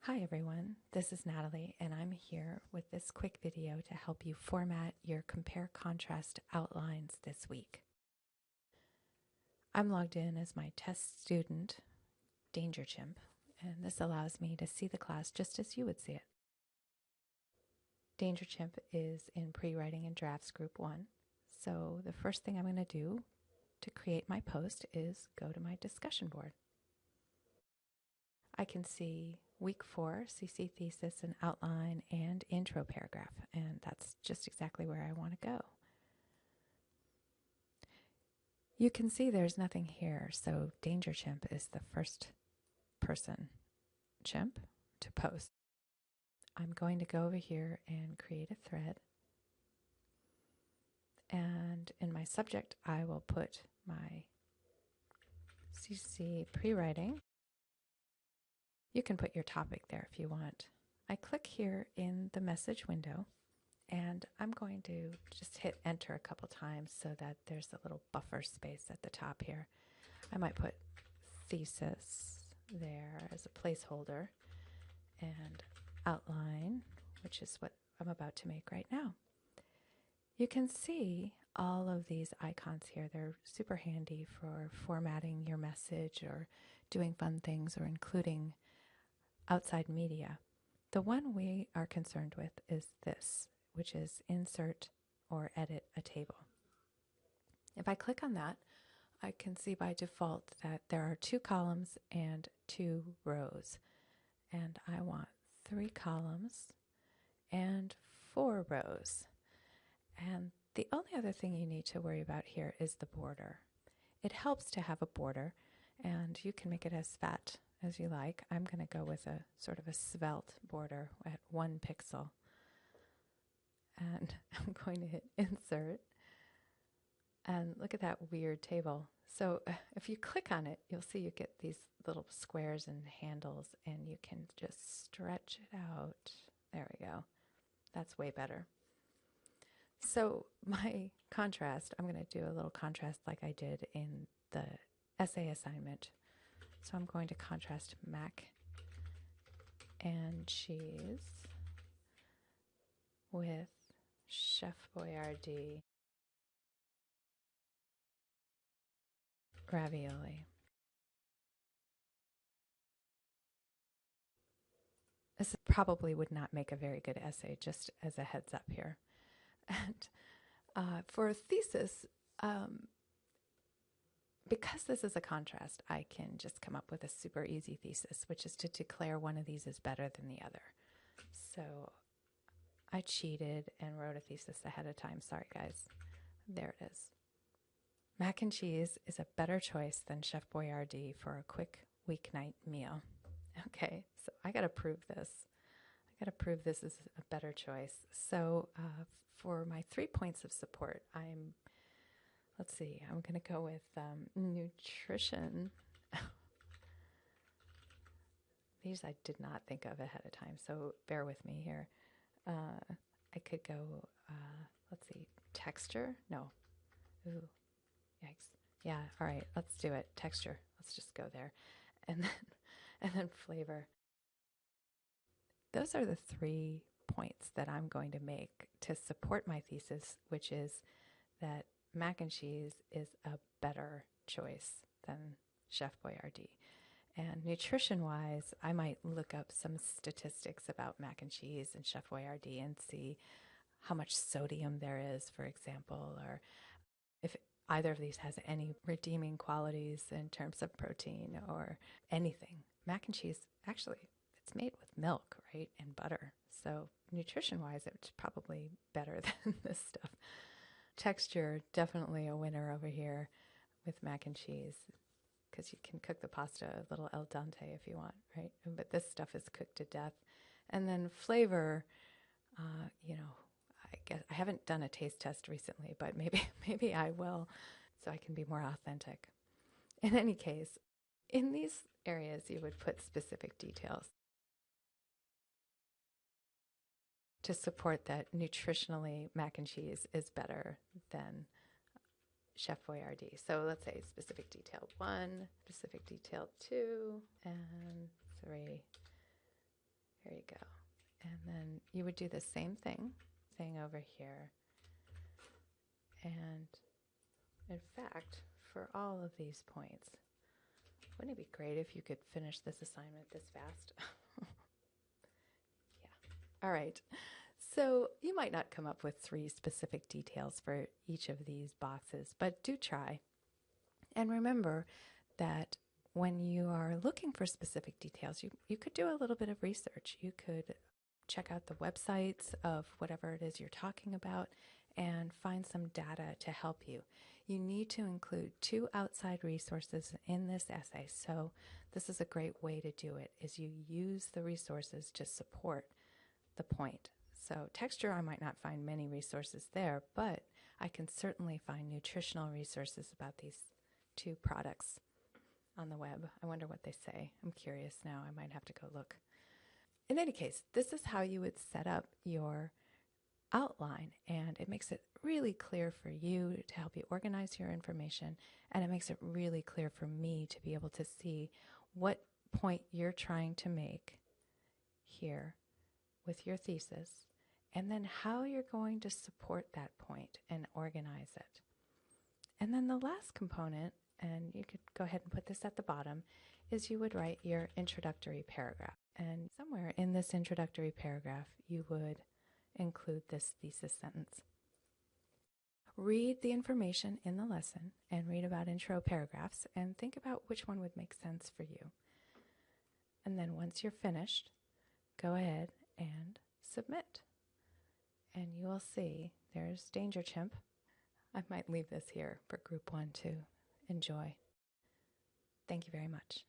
Hi everyone, this is Natalie and I'm here with this quick video to help you format your compare-contrast outlines this week. I'm logged in as my test student, Danger Chimp, and this allows me to see the class just as you would see it. Danger Chimp is in pre-writing and drafts group 1, so the first thing I'm going to do to create my post is go to my discussion board. I can see week 4, CC thesis and outline and intro paragraph, and that's just exactly where I want to go. You can see there's nothing here, so Danger Chimp is the first person chimp to post. I'm going to go over here and create a thread, and in my subject I will put my CC pre-writing. You can put your topic there if you want. I click here in the message window and I'm going to just hit enter a couple times so that there's a little buffer space at the top here. I might put thesis there as a placeholder and outline, which is what I'm about to make right now. You can see all of these icons here. They're super handy for formatting your message or doing fun things or including outside media. The one we are concerned with is this, which is insert or edit a table. If I click on that, I can see by default that there are 2 columns and 2 rows. And I want 3 columns and 4 rows. And the only other thing you need to worry about here is the border. It helps to have a border, and you can make it as fat as you like. I'm going to go with a sort of a svelte border at 1 pixel. And I'm going to hit insert. And look at that weird table. So if you click on it, you'll see you get these little squares and handles, and you can just stretch it out. There we go. That's way better. So my contrast, I'm going to do a little contrast like I did in the essay assignment. So I'm going to contrast mac and cheese with Chef Boyardee ravioli. This probably would not make a very good essay, just as a heads up here. And for a thesis, because this is a contrast, I can just come up with a super easy thesis, which is to declare one of these is better than the other. So I cheated and wrote a thesis ahead of time. Sorry, guys. There it is. Mac and cheese is a better choice than Chef Boyardee for a quick weeknight meal. Okay, so I got to prove this. I got to prove this is a better choice. So for my 3 points of support, let's see, I'm going to go with nutrition. These I did not think of ahead of time, so bear with me here. I could go, let's see, texture? No. Ooh, yikes. Yeah, all right, let's do it. Texture. Let's just go there. And then flavor. Those are the 3 points that I'm going to make to support my thesis, which is that mac and cheese is a better choice than Chef Boyardee. And nutrition-wise, I might look up some statistics about mac and cheese and Chef Boyardee and see how much sodium there is, for example, or if either of these has any redeeming qualities in terms of protein or anything. Mac and cheese, actually, it's made with milk, right, and butter. So nutrition-wise, it's probably better than this stuff. Texture, definitely a winner over here with mac and cheese, because you can cook the pasta a little al dente if you want, right? But this stuff is cooked to death. And then flavor, you know, I guess I haven't done a taste test recently, but maybe I will, so I can be more authentic. In any case, in these areas, you would put specific details to support that nutritionally mac and cheese is better than Chef Boyardee. So let's say specific detail 1, specific detail 2, and 3. Here you go. And then you would do the same thing over here. And in fact, for all of these points, wouldn't it be great if you could finish this assignment this fast? Yeah. All right. So you might not come up with 3 specific details for each of these boxes, but do try. And remember that when you are looking for specific details, you could do a little bit of research. You could check out the websites of whatever it is you're talking about and find some data to help you. You need to include 2 outside resources in this essay. So this is a great way to do it, is you use the resources to support the point. So texture, I might not find many resources there, but I can certainly find nutritional resources about these 2 products on the web. I wonder what they say. I'm curious now. I might have to go look. In any case, this is how you would set up your outline, and it makes it really clear for you to help you organize your information, and it makes it really clear for me to be able to see what point you're trying to make here with your thesis, and then how you're going to support that point and organize it. And then the last component, and you could go ahead and put this at the bottom, is you would write your introductory paragraph. And somewhere in this introductory paragraph, you would include this thesis sentence. Read the information in the lesson and read about intro paragraphs and think about which one would make sense for you. And then once you're finished, go ahead and submit. And you will see there's Danger Chimp. I might leave this here for group 1 to enjoy. Thank you very much.